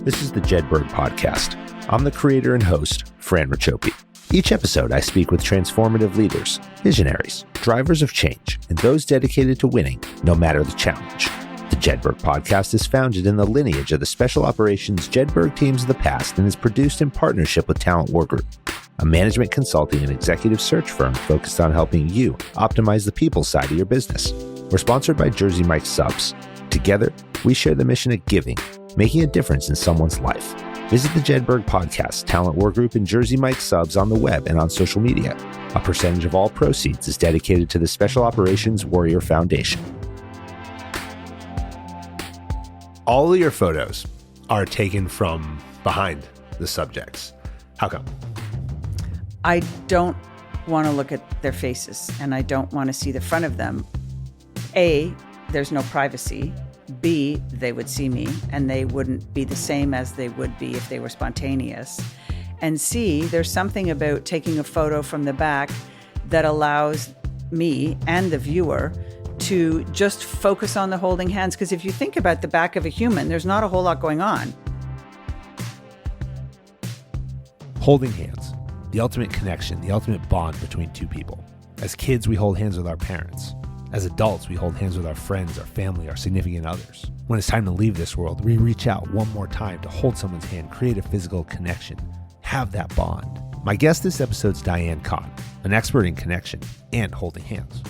This is the Jedburgh podcast. I'm the creator and host, Fran Racioppi. Each episode, I speak with transformative leaders, visionaries, drivers of change, and those dedicated to winning, no matter the challenge. The Jedburgh podcast is founded in the lineage of the special operations Jedburgh teams of the past and is produced in partnership with Talent War Group, a management consulting and executive search firm focused on helping you optimize the people side of your business. We're sponsored by Jersey Mike's Subs. Together, we share the mission of giving, making a difference in someone's life. Visit the Jedburgh podcast, Talent War Group, and Jersey Mike's Subs on the web and on social media. A percentage of all proceeds is dedicated to the Special Operations Warrior Foundation. All of your photos are taken from behind the subjects. How come? I don't want to look at their faces and I don't want to see the front of them. A, there's no privacy. B, they would see me and they wouldn't be the same as they would be if they were spontaneous. And C, there's something about taking a photo from the back that allows me and the viewer to just focus on the holding hands. Because if you think about the back of a human, there's not a whole lot going on. Holding hands, the ultimate connection, the ultimate bond between two people. As kids, we hold hands with our parents. As adults, we hold hands with our friends, our family, our significant others. When it's time to leave this world, we reach out one more time to hold someone's hand, create a physical connection, have that bond. My guest this episode is Diane Conn, an expert in connection and holding hands.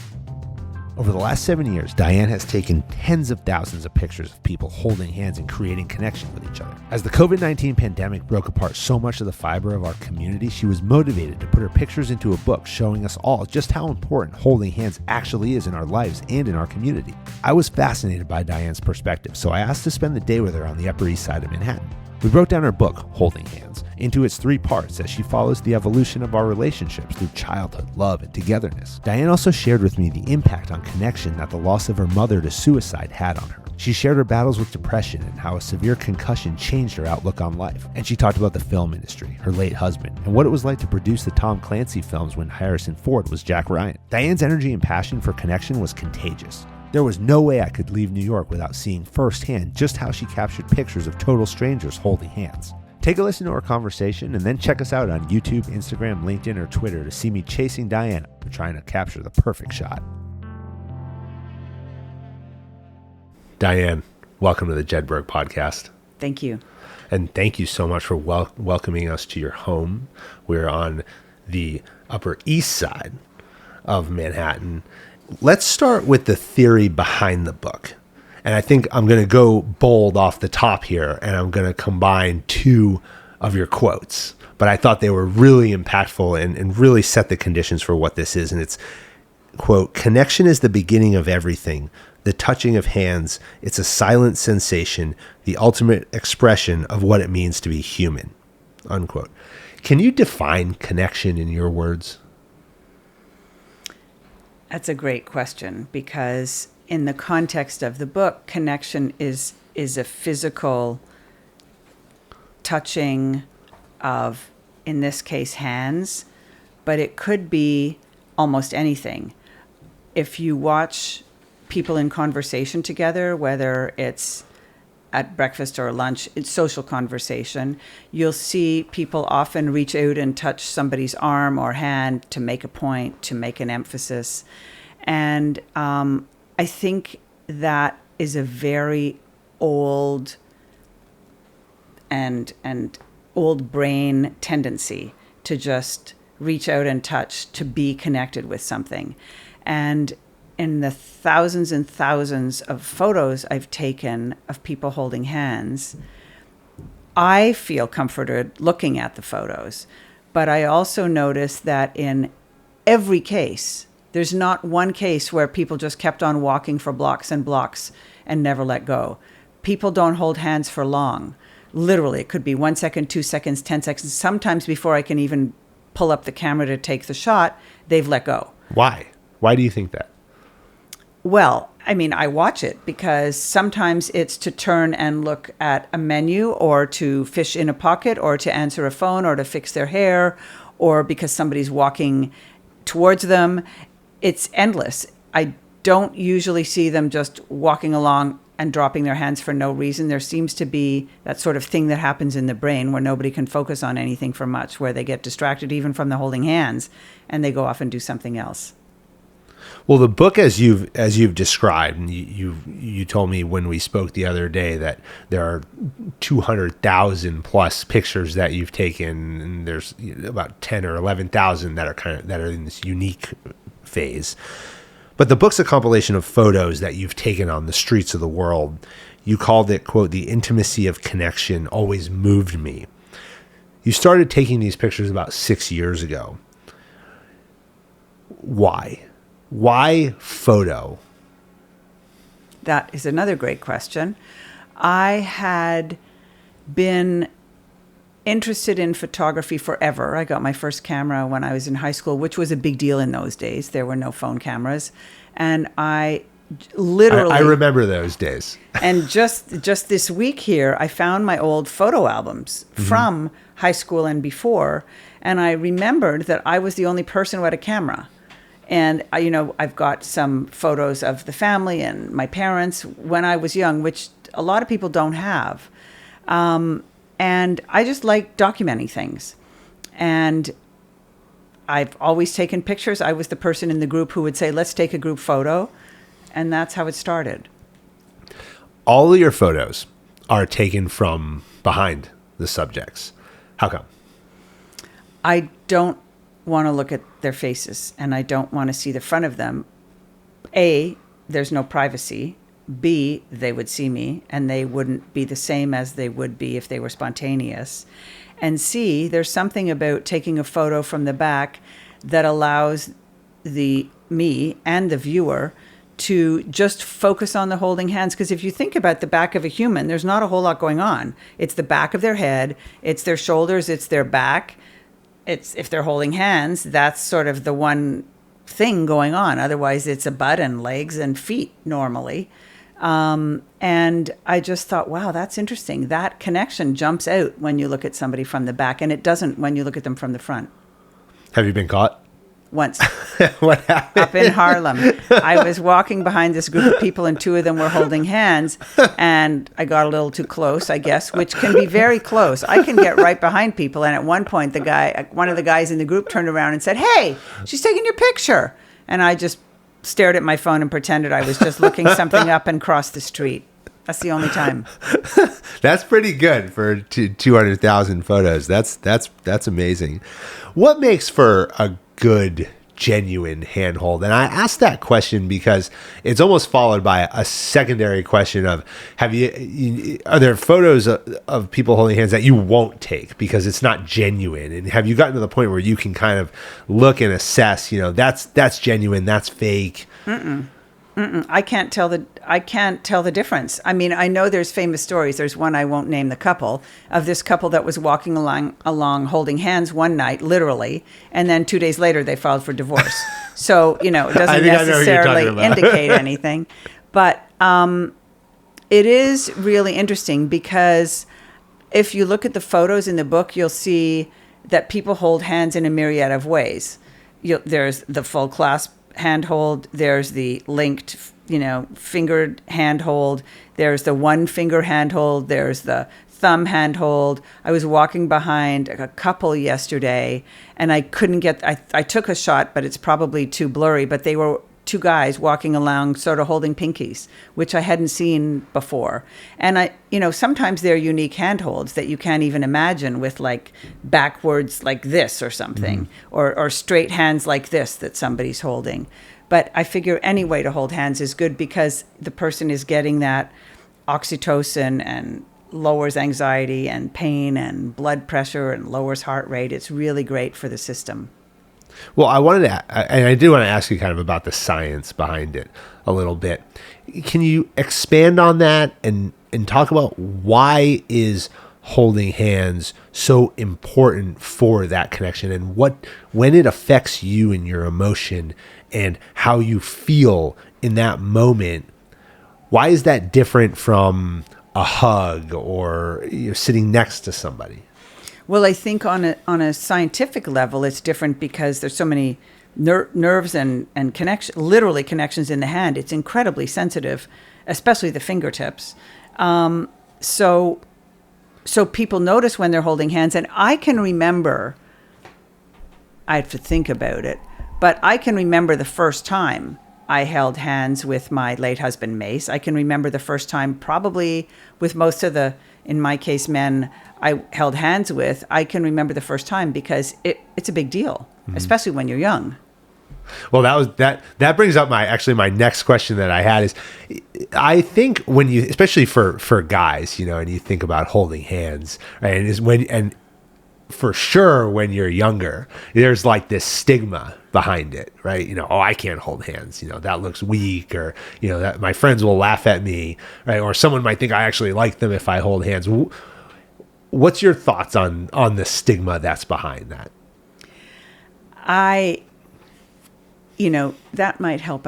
Over the last 7 years, Diane has taken tens of thousands of pictures of people holding hands and creating connection with each other. As the COVID-19 pandemic broke apart so much of the fiber of our community, she was motivated to put her pictures into a book showing us all just how important holding hands actually is in our lives and in our community. I was fascinated by Diane's perspective, so I asked to spend the day with her on the Upper East Side of Manhattan. We broke down her book, Holding Hands, into its 3 parts as she follows the evolution of our relationships through childhood, love, and togetherness. Diane also shared with me the impact on connection that the loss of her mother to suicide had on her. She shared her battles with depression and how a severe concussion changed her outlook on life. And she talked about the film industry, her late husband, and what it was like to produce the Tom Clancy films when Harrison Ford was Jack Ryan. Diane's energy and passion for connection was contagious. There was no way I could leave New York without seeing firsthand just how she captured pictures of total strangers holding hands. Take a listen to our conversation and then check us out on YouTube, Instagram, LinkedIn, or Twitter to see me chasing Diane or trying to capture the perfect shot. Diane, welcome to the Jedburgh podcast. Thank you. And thank you so much for welcoming us to your home. We're on the Upper East Side of Manhattan. Let's start with the theory behind the book. And I think I'm going to go bold off the top here, and I'm going to combine 2 of your quotes. But I thought they were really impactful and really set the conditions for what this is. And it's, quote, "Connection is the beginning of everything. The touching of hands. It's a silent sensation, the ultimate expression of what it means to be human," unquote. Can you define connection in your words? That's a great question because in the context of the book, connection is a physical touching of, in this case, hands, but it could be almost anything. If you watch people in conversation together, whether it's at breakfast or lunch, it's social conversation, you'll see people often reach out and touch somebody's arm or hand to make a point, to make an emphasis. And I think that is a very old and old brain tendency to just reach out and touch, to be connected with something. And in the thousands and thousands of photos I've taken of people holding hands, I feel comforted looking at the photos. But I also notice that in every case, there's not one case where people just kept on walking for blocks and blocks and never let go. People don't hold hands for long. Literally, it could be 1 second, 2 seconds, 10 seconds. Sometimes before I can even pull up the camera to take the shot, they've let go. Why? Why do you think that? Well, I mean, I watch it because sometimes it's to turn and look at a menu or to fish in a pocket or to answer a phone or to fix their hair or because somebody's walking towards them. It's endless. I don't usually see them just walking along and dropping their hands for no reason. There seems to be that sort of thing that happens in the brain where nobody can focus on anything for much, where they get distracted even from the holding hands and they go off and do something else. Well, the book, as you've described, and you told me when we spoke the other day that there are 200,000 plus pictures that you've taken, and there's about 10 or 11,000 that are in this unique phase. But the book's a compilation of photos that you've taken on the streets of the world. You called it, quote, "The intimacy of connection always moved me." You started taking these pictures about 6 years ago. Why? Why photo? That is another great question. I had been interested in photography forever. I got my first camera when I was in high school, which was a big deal in those days. There were no phone cameras. And I literally... I remember those days. And just this week here, I found my old photo albums from high school and before. And I remembered that I was the only person who had a camera. And, I've got some photos of the family and my parents when I was young, which a lot of people don't have. And I just like documenting things. And I've always taken pictures. I was the person in the group who would say, let's take a group photo. And that's how it started. All of your photos are taken from behind the subjects. How come? I don't want to look at their faces and I don't want to see the front of them. A, there's no privacy. B, they would see me and they wouldn't be the same as they would be if they were spontaneous. And C, there's something about taking a photo from the back that allows me and the viewer to just focus on the holding hands. Because if you think about the back of a human, there's not a whole lot going on. It's the back of their head, it's their shoulders, it's their back. It's if they're holding hands, that's sort of the one thing going on. Otherwise, it's a butt and legs and feet normally. And I just thought, wow, that's interesting. That connection jumps out when you look at somebody from the back, and it doesn't when you look at them from the front. Have you been caught? Once. What happened? Up in Harlem. I was walking behind this group of people and two of them were holding hands and I got a little too close, I guess, which can be very close. I can get right behind people. And at one point, one of the guys in the group turned around and said, "Hey, she's taking your picture." And I just stared at my phone and pretended I was just looking something up and crossed the street. That's the only time. That's pretty good for 200,000 photos. That's amazing. What makes for a good, genuine handhold? And I asked that question because it's almost followed by a secondary question of, are there photos of people holding hands that you won't take because it's not genuine? And have you gotten to the point where you can kind of look and assess, that's genuine, that's fake? I can't tell the difference. I mean, I know there's famous stories. There's one, I won't name the couple, of this couple that was walking along holding hands one night, literally, and then 2 days later they filed for divorce. So, it doesn't necessarily indicate anything. But it is really interesting because if you look at the photos in the book, you'll see that people hold hands in a myriad of ways. There's the full clasp handhold, there's the linked, fingered handhold, there's the one finger handhold, there's the thumb handhold. I was walking behind a couple yesterday and I couldn't get, I took a shot, but it's probably too blurry, but they were two guys walking along sort of holding pinkies, which I hadn't seen before. And sometimes they're unique handholds that you can't even imagine with like backwards like this or something, or straight hands like this that somebody's holding. But I figure any way to hold hands is good because the person is getting that oxytocin and lowers anxiety and pain and blood pressure and lowers heart rate. It's really great for the system. Well, I did want to ask you kind of about the science behind it a little bit. Can you expand on that and talk about why is holding hands so important for that connection and when it affects you and your emotion and how you feel in that moment? Why is that different from a hug or sitting next to somebody? Well, I think on a scientific level, it's different because there's so many nerves and literally connections in the hand. It's incredibly sensitive. especially the fingertips. So people notice when they're holding hands, and I can remember, I have to think about it, but I can remember the first time I held hands with my late husband, Mace. I can remember the first time probably with most of the, in my case, men I held hands with. I can remember the first time because it's a big deal, especially when you're young. Well, that brings up my next question that I had is, I think when you, especially for guys, and you think about holding hands, right? And for sure when you're younger, there's like this stigma behind it, right? Oh, I can't hold hands. That looks weak, or that my friends will laugh at me, right? Or someone might think I actually like them if I hold hands. What's your thoughts on the stigma that's behind that? That might help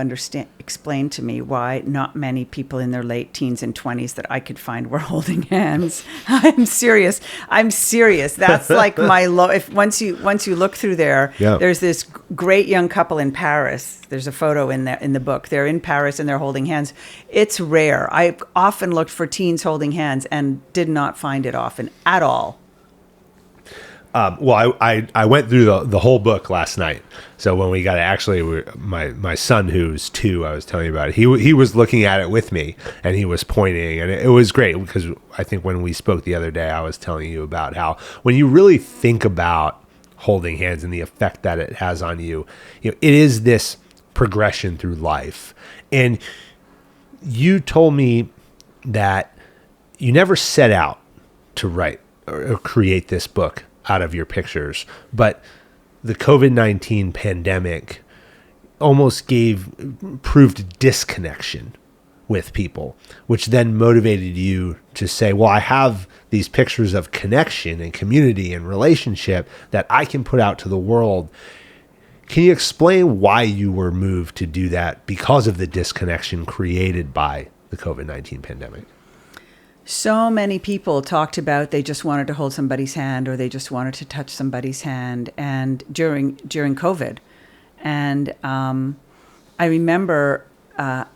explain to me why not many people in their late teens and 20s that I could find were holding hands. I'm serious. That's like my low. If once you look through there, there's this great young couple in Paris. There's a photo in the book. They're in Paris and they're holding hands. It's rare. I've often looked for teens holding hands and did not find it often at all. Well, I went through the whole book last night. So when we got it, actually, my son, who's 2, I was telling you about it, he was looking at it with me, and he was pointing, and it was great, because I think when we spoke the other day, I was telling you about how when you really think about holding hands and the effect that it has on you, it is this progression through life. And you told me that you never set out to write or create this book out of your pictures, but the COVID-19 pandemic almost proved disconnection with people, which then motivated you to say, well, I have these pictures of connection and community and relationship that I can put out to the world. Can you explain why you were moved to do that because of the disconnection created by the COVID-19 pandemic? So many people talked about they just wanted to hold somebody's hand, or they just wanted to touch somebody's hand, and during COVID. And I remember a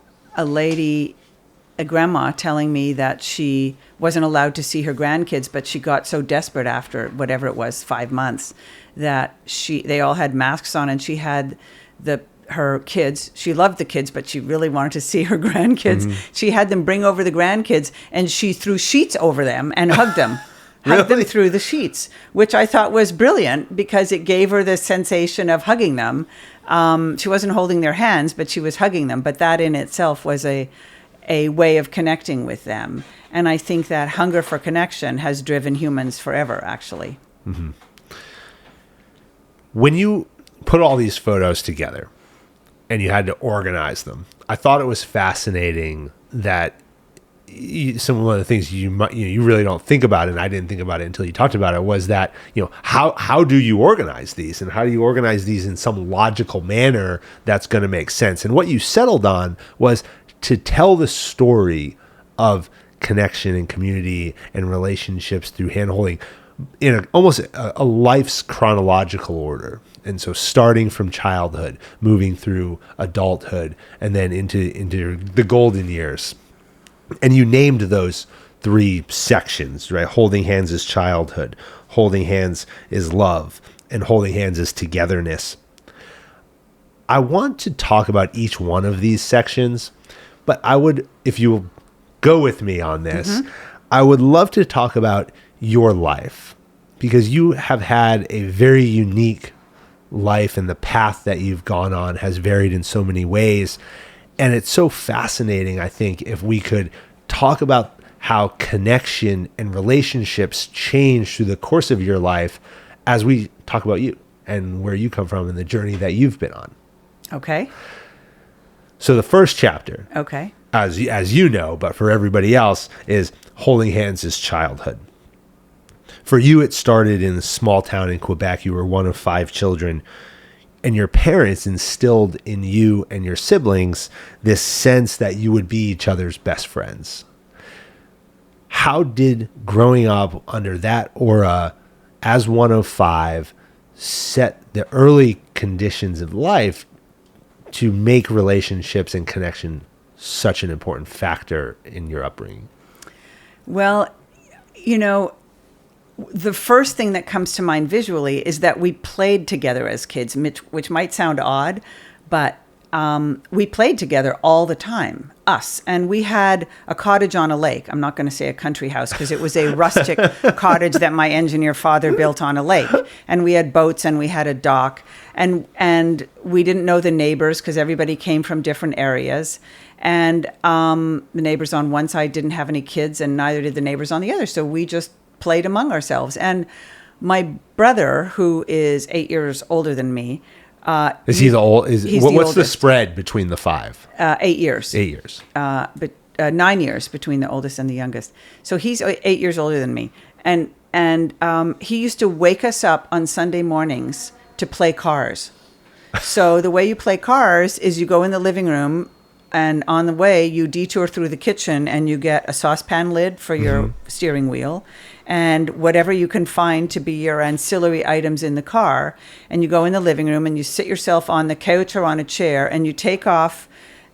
grandma telling me that she wasn't allowed to see her grandkids, but she got so desperate after whatever it was, 5 months, that they all had masks on, and she had her kids. She loved the kids, but she really wanted to see her grandkids. Mm-hmm. She had them bring over the grandkids, and she threw sheets over them and hugged them. Hugged them through the sheets, which I thought was brilliant because it gave her the sensation of hugging them. She wasn't holding their hands, but she was hugging them. But that in itself was a way of connecting with them. And I think that hunger for connection has driven humans forever, actually. Mm-hmm. When you put all these photos together and you had to organize them, I thought it was fascinating that some of the things you really don't think about, and I didn't think about it until you talked about it, was that, how do you organize these, and how do you organize these in some logical manner that's going to make sense? And what you settled on was to tell the story of connection and community and relationships through handholding in almost a life's chronological order. And so starting from childhood, moving through adulthood, and then into the golden years. And you named those 3 sections, right? Holding hands is childhood, holding hands is love, and holding hands is togetherness. I want to talk about each one of these sections, but I would, if you will go with me on this, I would love to talk about your life, because you have had a very unique life, and the path that you've gone on has varied in so many ways. And it's so fascinating, I think, if we could talk about how connection and relationships change through the course of your life as we talk about you and where you come from and the journey that you've been on. Okay. So the first chapter, okay, as you know, but for everybody else, is holding hands is childhood. For you, it started in a small town in Quebec. You were one of 5 children, and your parents instilled in you and your siblings this sense that you would be each other's best friends. How did growing up under that aura as one of 5 set the early conditions of life to make relationships and connection such an important factor in your upbringing? Well, the first thing that comes to mind visually is that we played together as kids, which might sound odd, but we played together all the time, us. And we had a cottage on a lake. I'm not going to say a country house because it was a rustic cottage that my engineer father built on a lake. And we had boats and we had a dock. And we didn't know the neighbors because everybody came from different areas. And the neighbors on one side didn't have any kids and neither did the neighbors on the other. So we just played among ourselves. And my brother, who is 8 years older than me, is he the old? What's the oldest. Spread between the five? 8 years. 8 years. But 9 years between the oldest and the youngest. So he's 8 years older than me, and he used to wake us up on Sunday mornings to play cars. So the way you play cars is you go in the living room, and on the way you detour through the kitchen, and you get a saucepan lid for your steering wheel, and whatever you can find to be your ancillary items in the car. And you go in the living room and you sit yourself on the couch or on a chair and you take off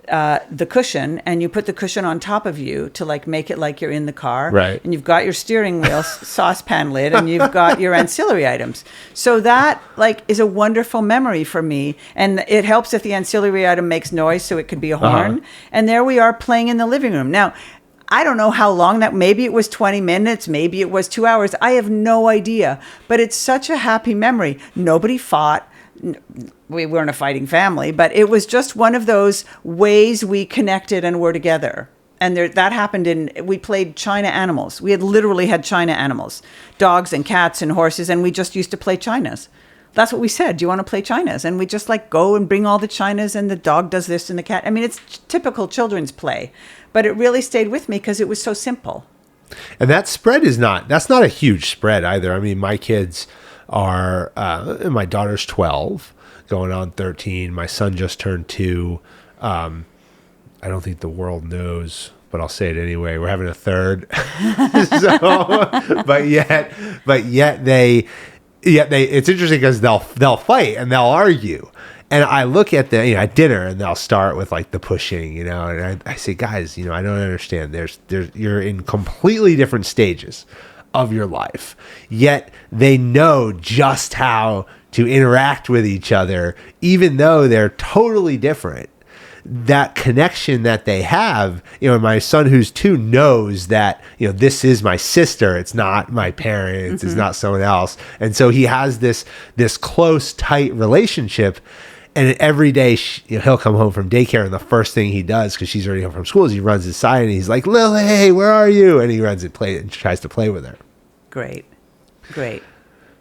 the cushion and you put the cushion on top of you to make it like you're in the car. Right. And you've got your steering wheel saucepan lid and you've got your ancillary items. So that is a wonderful memory for me. And it helps if the ancillary item makes noise, so it could be a horn. And there we are playing in the living room. Now, I don't know how long maybe it was 20 minutes, maybe it was 2 hours. I have no idea. But it's such a happy memory. Nobody fought. We weren't a fighting family, but it was just one of those ways we connected and were together. And that happened we played China animals. We had literally had China animals, dogs and cats and horses, and we just used to play Chinas. That's what we said. Do you want to play Chinas? And we just go and bring all the Chinas, and the dog does this and the cat. I mean, it's typical children's play, but it really stayed with me because it was so simple. And that spread that's not a huge spread either. I mean, my kids are, my daughter's 12, going on 13. My son just turned 2. I don't think the world knows, but I'll say it anyway. We're having a third. But yet they, it's interesting because they'll fight and they'll argue. And I look at at dinner and they'll start with the pushing, and I say, guys, I don't understand. You're in completely different stages of your life, yet they know just how to interact with each other, even though they're totally different. That connection that they have, my son who's 2 knows that, this is my sister. It's not my parents. It's not someone else. And so he has this close, tight relationship. And every day he'll come home from daycare, and the first thing he does, because she's already home from school, is he runs inside and he's like, Lily, hey, where are you? And he runs and tries to play with her. Great.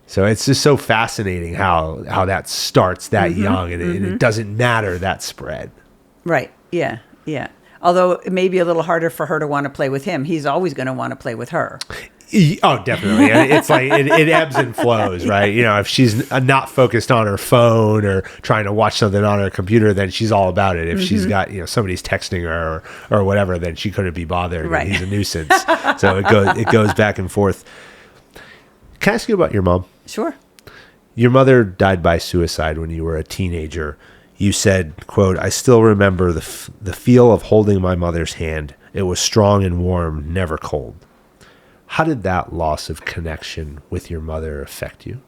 So it's just so fascinating how that starts that young, and it doesn't matter that spread. Right. Yeah. Although it may be a little harder for her to want to play with him. He's always going to want to play with her. Oh, definitely. It's it ebbs and flows, right? If she's not focused on her phone or trying to watch something on her computer, then she's all about it. If she's got, somebody's texting her or whatever, then she couldn't be bothered. Right. He's a nuisance. So it goes back and forth. Can I ask you about your mom? Sure. Your mother died by suicide when you were a teenager. You said, quote, I still remember the feel of holding my mother's hand. It was strong and warm, never cold. How did that loss of connection with your mother affect you?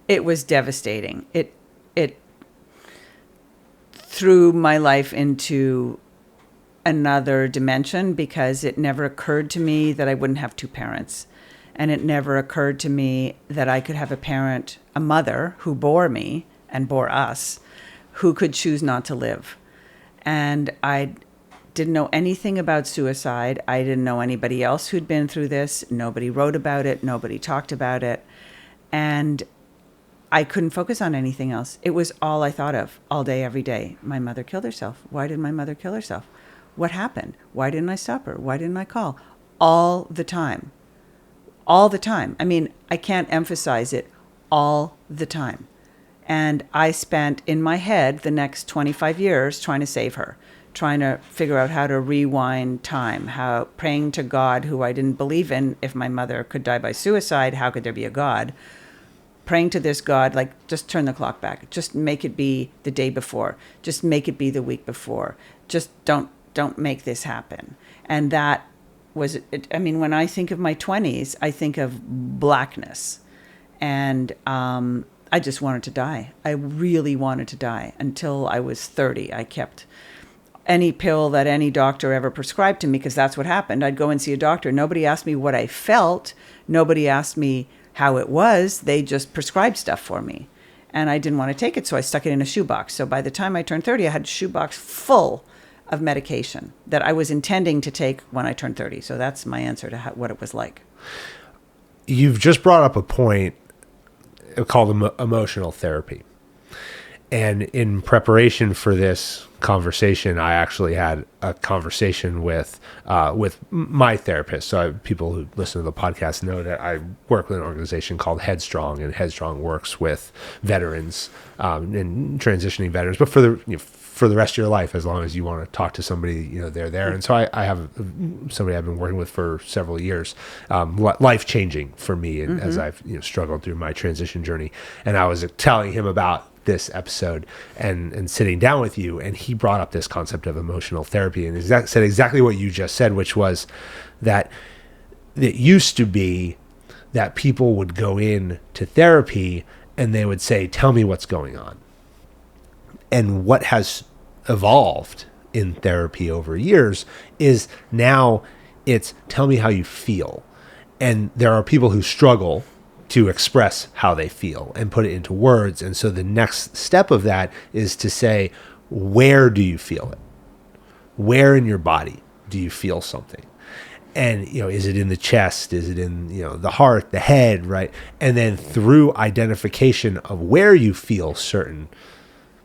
It was devastating. It threw my life into another dimension because it never occurred to me that I wouldn't have 2 parents. And it never occurred to me that I could have a mother who bore me and bore us, who could choose not to live. And I didn't know anything about suicide. I didn't know anybody else who'd been through this. Nobody wrote about it. Nobody talked about it. And I couldn't focus on anything else. It was all I thought of all day, every day. My mother killed herself. Why did my mother kill herself? What happened? Why didn't I stop her? Why didn't I call? All the time. All the time. I mean, I can't emphasize it. All the time. And I spent in my head the next 25 years trying to save her, trying to figure out how to rewind time, praying to God, who I didn't believe in. If my mother could die by suicide, how could there be a God? Praying to this God, just turn the clock back. Just make it be the day before. Just make it be the week before. Just don't don't make this happen. And that was, I mean, when I think of my 20s, I think of blackness. And I just wanted to die. I really wanted to die until I was 30. I kept any pill that any doctor ever prescribed to me, because that's what happened. I'd go and see a doctor. Nobody asked me what I felt. Nobody asked me how it was. They just prescribed stuff for me. And I didn't want to take it, so I stuck it in a shoebox. So by the time I turned 30, I had a shoebox full of medication that I was intending to take when I turned 30. So that's my answer to what it was like. You've just brought up a point called emotional therapy. And in preparation for this conversation, I actually had a conversation with my therapist. So people who listen to the podcast know that I work with an organization called Headstrong, and Headstrong works with veterans and transitioning veterans, but for the rest of your life, as long as you want to talk to somebody, they're there. And so I have somebody I've been working with for several years, life changing for me, and as I've struggled through my transition journey. And I was telling him about this episode and sitting down with you, and he brought up this concept of emotional therapy and said exactly what you just said, which was that it used to be that people would go in to therapy and they would say, tell me what's going on. And what has evolved in therapy over years is now it's tell me how you feel. And there are people who struggle to express how they feel and put it into words. And so the next step of that is to say, where do you feel it? Where in your body do you feel something? And, is it in the chest? Is it in, the heart, the head, right? And then through identification of where you feel certain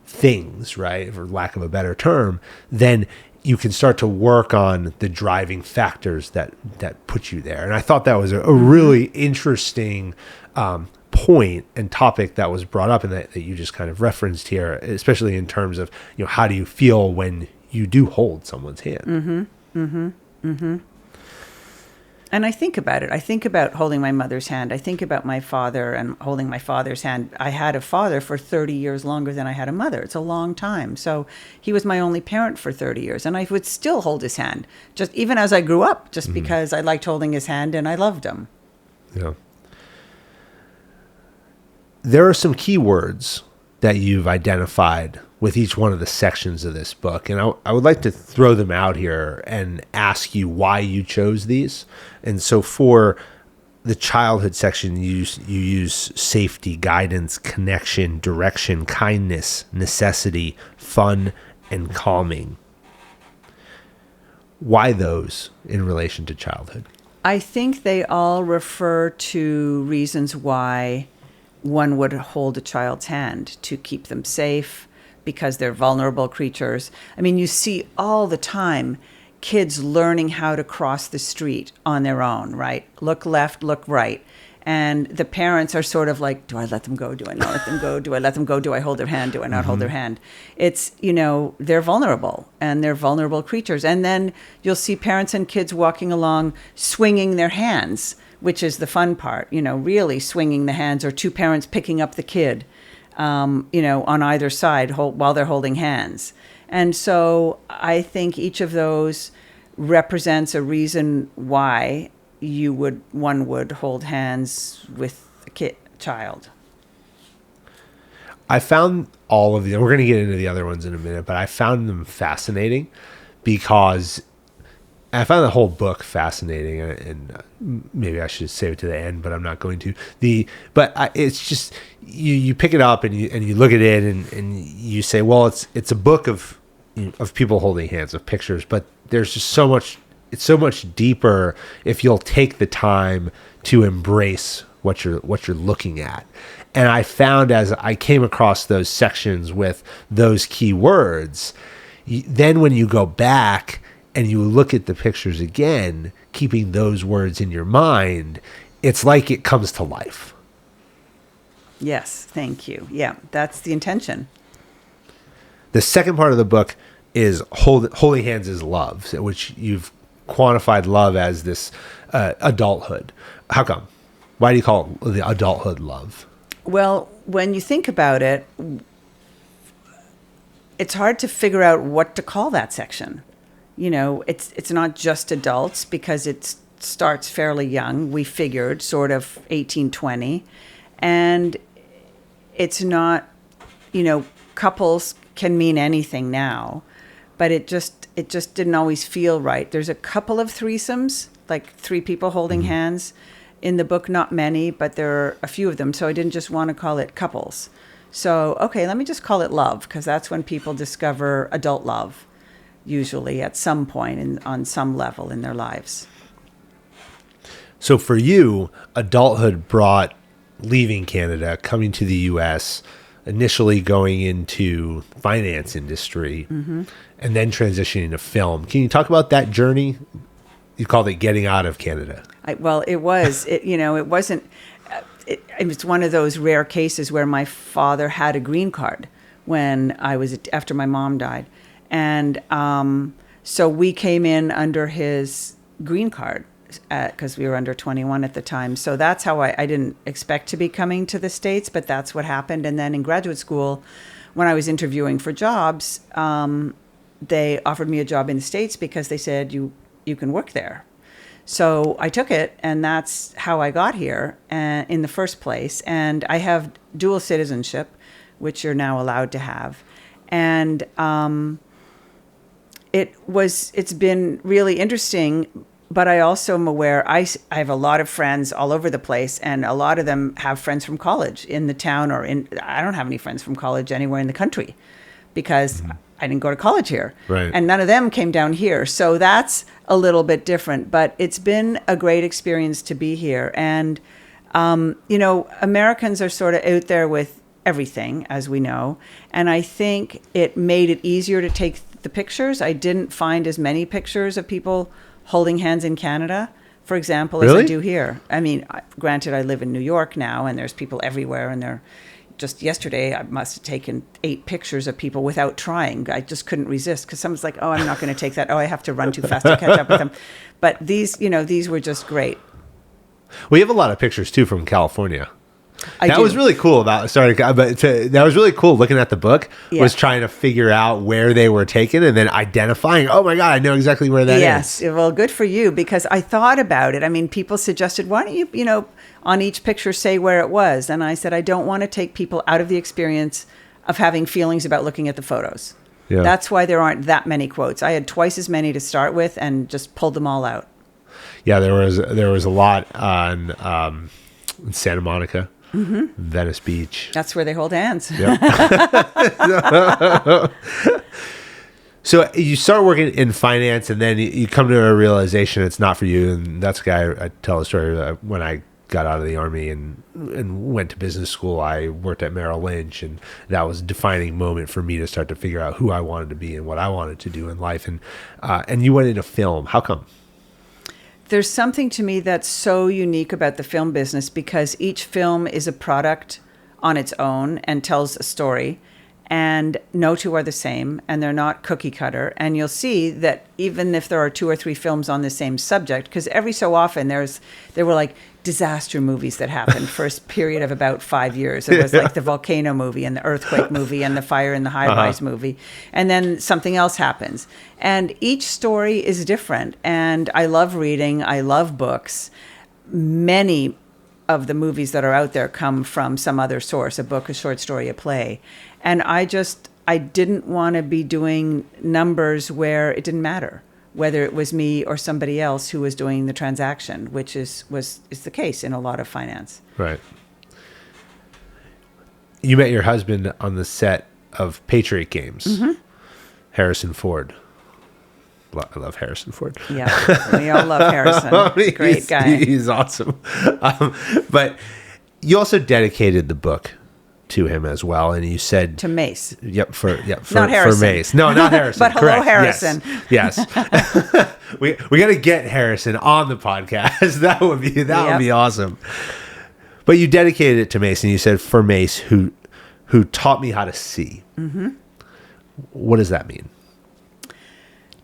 things, right, for lack of a better term, then you can start to work on the driving factors that put you there. And I thought that was a really interesting point and topic that was brought up and that you just kind of referenced here, especially in terms of, how do you feel when you do hold someone's hand? And I think about it. I think about holding my mother's hand. I think about my father and holding my father's hand. I had a father for 30 years longer than I had a mother. It's a long time. So he was my only parent for 30 years. And I would still hold his hand, just even as I grew up, just because I liked holding his hand and I loved him. Yeah. There are some key words that you've identified with each one of the sections of this book. And I would like to throw them out here and ask you why you chose these. And so for the childhood section, you use safety, guidance, connection, direction, kindness, necessity, fun, and calming. Why those in relation to childhood? I think they all refer to reasons why one would hold a child's hand, to keep them safe, because they're vulnerable creatures. I mean, you see all the time kids learning how to cross the street on their own, right? Look left, look right. And the parents are sort of like, do I let them go? Do I not let them go? Do I let them go? Do I hold their hand? Do I not hold their hand? It's, they're vulnerable, and they're vulnerable creatures. And then you'll see parents and kids walking along swinging their hands, which is the fun part, really swinging the hands, or two parents picking up the kid, on either side while they're holding hands. And so I think each of those represents a reason why one would hold hands with a child. I found all of them. We're going to get into the other ones in a minute, but I found them fascinating because I found the whole book fascinating, and maybe I should save it to the end, but I'm not going to. It's just you pick it up and you look at it and you say, well, it's a book of people holding hands, of pictures, but there's just so much. It's so much deeper if you'll take the time to embrace what you're looking at. And I found as I came across those sections with those key words, then when you go back and you look at the pictures again, keeping those words in your mind, it's like it comes to life. Yes, thank you. Yeah, that's the intention. The second part of the book is holding hands is love, which you've quantified love as this adulthood. How come? Why do you call it the adulthood love? Well, when you think about it, it's hard to figure out what to call that section. it's not just adults because it starts fairly young. We figured sort of 18, 20. And it's not, couples can mean anything now, but it just didn't always feel right. There's a couple of threesomes, like 3 people holding hands in the book, not many, but there are a few of them. So I didn't just want to call it couples. So, okay, let me just call it love, because that's when people discover adult love, usually at some point on some level in their lives. So for you, adulthood brought leaving Canada, coming to the U.S., initially going into finance industry, and then transitioning to film. Can you talk about that journey? You called it getting out of Canada. It wasn't. It was one of those rare cases where my father had a green card after my mom died, and so we came in under his green card because we were under 21 at the time. So that's how I didn't expect to be coming to the States, but that's what happened. And then in graduate school, when I was interviewing for jobs, they offered me a job in the States because they said you can work there. So I took it, and that's how I got here in the first place. And I have dual citizenship, which you're now allowed to have. And it's been really interesting, but I also am aware I have a lot of friends all over the place, and a lot of them have friends from college in the town I don't have any friends from college anywhere in the country because I didn't go to college here. Right. And none of them came down here. So that's a little bit different, but it's been a great experience to be here. And, Americans are sort of out there with everything, as we know. And I think it made it easier to take the pictures. I didn't find as many pictures of people holding hands in Canada, for example, as I do here. I mean, granted, I live in New York now, and there's people everywhere, and just yesterday, I must have taken 8 pictures of people without trying. I just couldn't resist because someone's like, oh, I'm not going to take that. Oh, I have to run too fast to catch up with them. But these were just great. We have a lot of pictures, too, from California. That was really cool that was really cool looking at the book, was trying to figure out where they were taken and then identifying, oh my God, I know exactly where that is. Yes. Well, good for you, because I thought about it. I mean, people suggested, why don't you, on each picture say where it was? And I said, I don't want to take people out of the experience of having feelings about looking at the photos. Yeah. That's why there aren't that many quotes. I had twice as many to start with and just pulled them all out. Yeah, there was a lot on Santa Monica. Venice Beach. That's where they hold hands. Yep. So you start working in finance, and then you come to a realization it's not for you. And that's the guy I tell a story when I got out of the Army and went to business school. I worked at Merrill Lynch, and that was a defining moment for me to start to figure out who I wanted to be and what I wanted to do in life. And you went into film. How come? There's something to me that's so unique about the film business, because each film is a product on its own and tells a story, and no two are the same, and they're not cookie cutter. And you'll see that even if there are 2 or 3 films on the same subject, because every so often there were like disaster movies that happened for a period of about 5 years. It was like the volcano movie and the earthquake movie and the fire in the high-rise movie. And then something else happens. And each story is different. And I love reading. I love books. Many of the movies that are out there come from some other source, a book, a short story, a play. And I didn't want to be doing numbers where it didn't matter whether it was me or somebody else who was doing the transaction, which is the case in a lot of finance. Right. You met your husband on the set of Patriot Games, Harrison Ford. I love Harrison Ford. Yeah, we all love Harrison. Great guy. He's awesome. But you also dedicated the book to him as well, and you said to Mace. For not Harrison. For Mace. No, not Harrison. But hello, correct. Harrison. Yes. we got to get Harrison on the podcast. That would be awesome. But you dedicated it to Mace, and you said for Mace, who taught me how to see. Mm-hmm. What does that mean?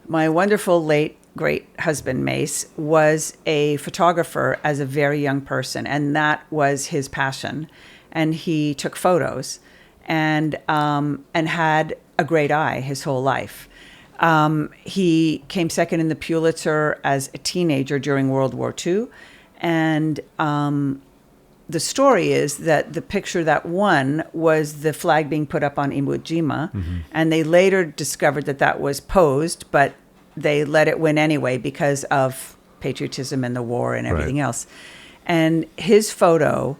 My wonderful late great husband Mace was a photographer as a very young person, and that was his passion. And he took photos and had a great eye his whole life. He came second in the Pulitzer as a teenager during World War II. And the story is that the picture that won was the flag being put up on Iwo Jima. And they later discovered that that was posed, but they let it win anyway because of patriotism and the war and everything else. And his photo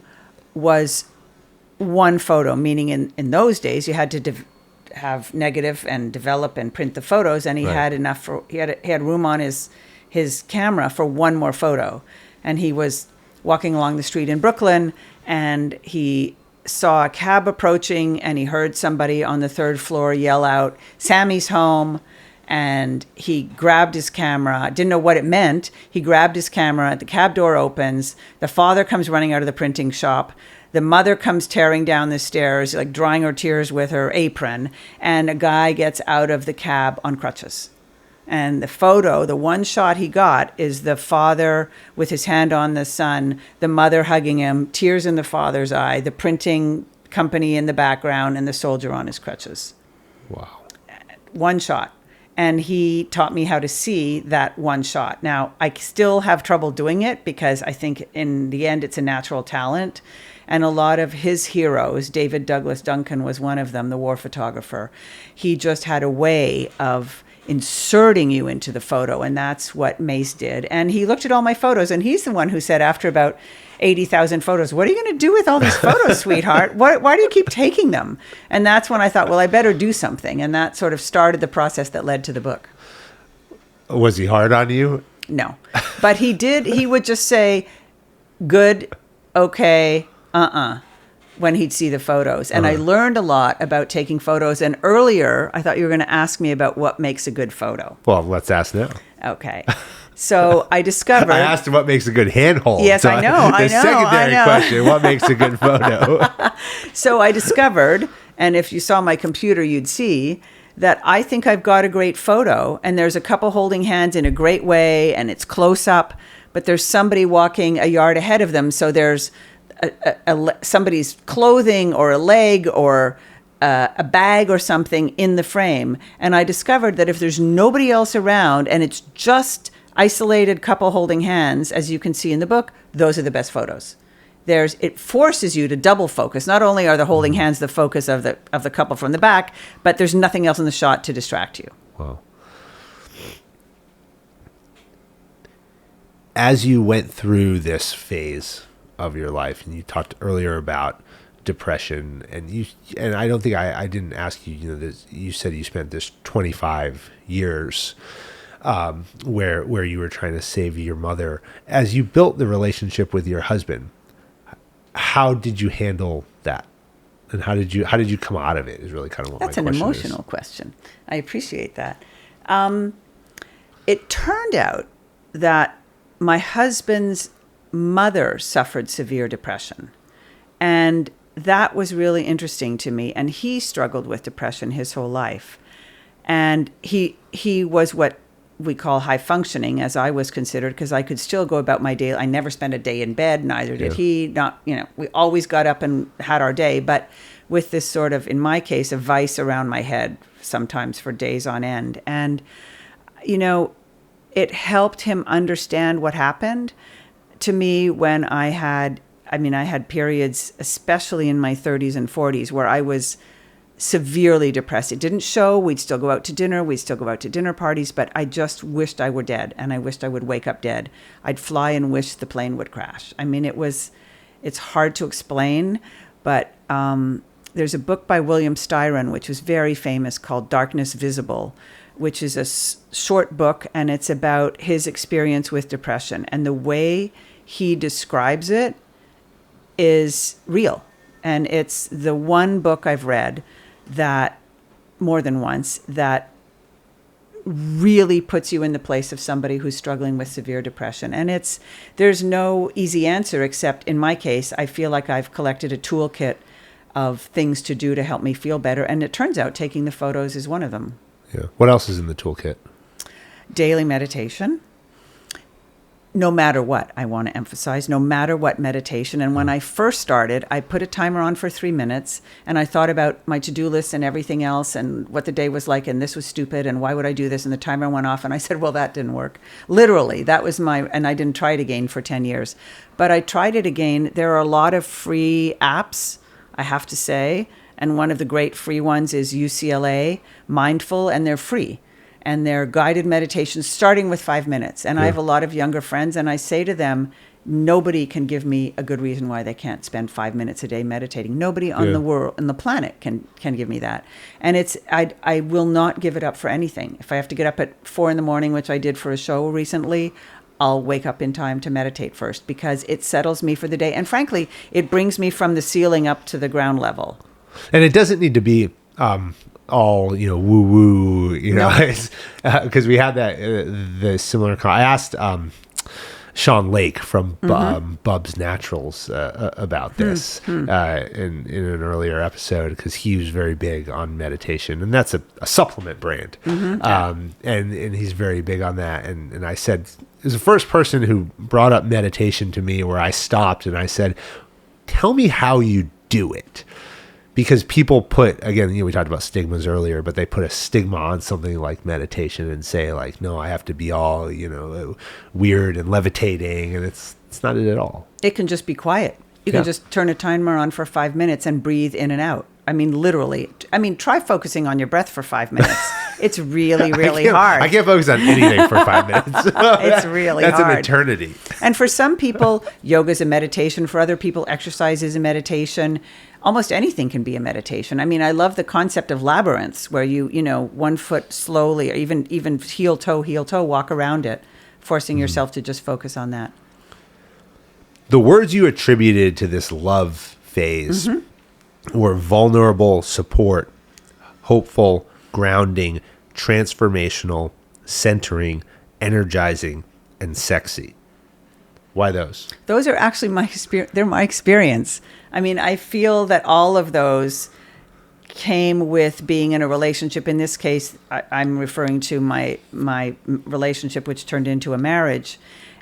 was one photo, meaning in those days you had to have negative and develop and print the photos, and he had enough for he had room on his camera for one more photo. And he was walking along the street in Brooklyn, and he saw a cab approaching, and he heard somebody on the third floor yell out, "Sammy's home." And he grabbed his camera, didn't know what it meant. He grabbed his camera, the cab door opens, the father comes running out of the printing shop, the mother comes tearing down the stairs, like drying her tears with her apron, and a guy gets out of the cab on crutches. And the photo, the one shot he got, is the father with his hand on the son, the mother hugging him, tears in the father's eye, the printing company in the background, and the soldier on his crutches. Wow. One shot. And he taught me how to see that one shot. Now, I still have trouble doing it because I think in the end it's a natural talent. And a lot of his heroes, David Douglas Duncan was one of them, the war photographer. He just had a way of inserting you into the photo, and that's what Mace did. And he looked at all my photos, and he's the one who said after about 80,000 photos, "What are you going to do with all these photos, sweetheart? Why do you keep taking them?" And that's when I thought, well, I better do something. And that sort of started the process that led to the book. Was he hard on you? No. But he would just say, "Good, okay, when he'd see the photos. And I learned a lot about taking photos. And earlier, I thought you were going to ask me about what makes a good photo. Well, let's ask now. Okay. So I discovered... I asked him what makes a good handhold. Yes, so I know. The secondary question, what makes a good photo? So I discovered, and if you saw my computer, you'd see that I think I've got a great photo, and there's a couple holding hands in a great way, and it's close up, but there's somebody walking a yard ahead of them, so there's somebody's clothing or a leg or a bag or something in the frame. And I discovered that if there's nobody else around and it's just isolated couple holding hands, as you can see in the book, those are the best photos. It forces you to double focus. Not only are the holding hands the focus of the couple from the back, but there's nothing else in the shot to distract you. Wow. As you went through this phase of your life, and you talked earlier about depression, and I don't think I didn't ask you, this, you said you spent this 25 years where you were trying to save your mother. As you built the relationship with your husband, how did you handle that? And how did you come out of it is really kind of what That's my question is. That's an emotional question. I appreciate that. It turned out that my husband's mother suffered severe depression. And that was really interesting to me. And he struggled with depression his whole life. And he was what we call high functioning, as I was considered, because I could still go about my day. I never spent a day in bed, neither did he. We always got up and had our day, but with this sort of, in my case, a vice around my head, sometimes for days on end. And, it helped him understand what happened to me when I had periods, especially in my 30s and 40s, where I was severely depressed. It didn't show. We'd still go out to dinner. We'd still go out to dinner parties, but I just wished I were dead, and I wished I would wake up dead. I'd fly and wish the plane would crash. It's hard to explain, but there's a book by William Styron, which was very famous, called Darkness Visible, which is a short book, and it's about his experience with depression. And the way he describes it is real. And it's the one book I've read that, more than once, that really puts you in the place of somebody who's struggling with severe depression. And there's no easy answer, except in my case, I feel like I've collected a toolkit of things to do to help me feel better. And it turns out taking the photos is one of them. Yeah. What else is in the toolkit? Daily meditation. no matter what, I want to emphasize, no matter what meditation. And when I first started, I put a timer on for 3 minutes, and I thought about my to-do list and everything else and what the day was like, and this was stupid, and why would I do this? And the timer went off, and I said, well, that didn't work. Literally, that was and I didn't try it again for 10 years. But I tried it again. There are a lot of free apps, I have to say, and one of the great free ones is UCLA Mindful, and they're free. And they're guided meditations starting with 5 minutes. And I have a lot of younger friends, and I say to them, nobody can give me a good reason why they can't spend 5 minutes a day meditating. Nobody on the world, on the planet can give me that. And I will not give it up for anything. If I have to get up at 4 a.m, which I did for a show recently, I'll wake up in time to meditate first, because it settles me for the day. And frankly, it brings me from the ceiling up to the ground level. And it doesn't need to be all woo woo, because we had that the similar. I asked Sean Lake from Bub's Naturals about this in an earlier episode, because he was very big on meditation, and that's a supplement brand, and he's very big on that. And I said, it was the first person who brought up meditation to me, where I stopped and I said, tell me how you do it. Because people put, again, we talked about stigmas earlier, but they put a stigma on something like meditation and say, like, no, I have to be all, weird and levitating, and it's not it at all. It can just be quiet. You can just turn a timer on for 5 minutes and breathe in and out. I mean, literally. I mean, try focusing on your breath for 5 minutes. It's really, really hard. I can't focus on anything for 5 minutes. It's really hard. That's an eternity. And for some people, yoga is a meditation. For other people, exercise is a meditation. Almost anything can be a meditation. I mean, I love the concept of labyrinths, where you 1 foot slowly, or even heel toe, walk around it, forcing yourself to just focus on that. The words you attributed to this love phase were vulnerable, support, hopeful, grounding, transformational, centering, energizing, and sexy. Why those? Those are actually my experience. They're my experience. I mean, I feel that all of those came with being in a relationship. In this case, I'm referring to my relationship, which turned into a marriage.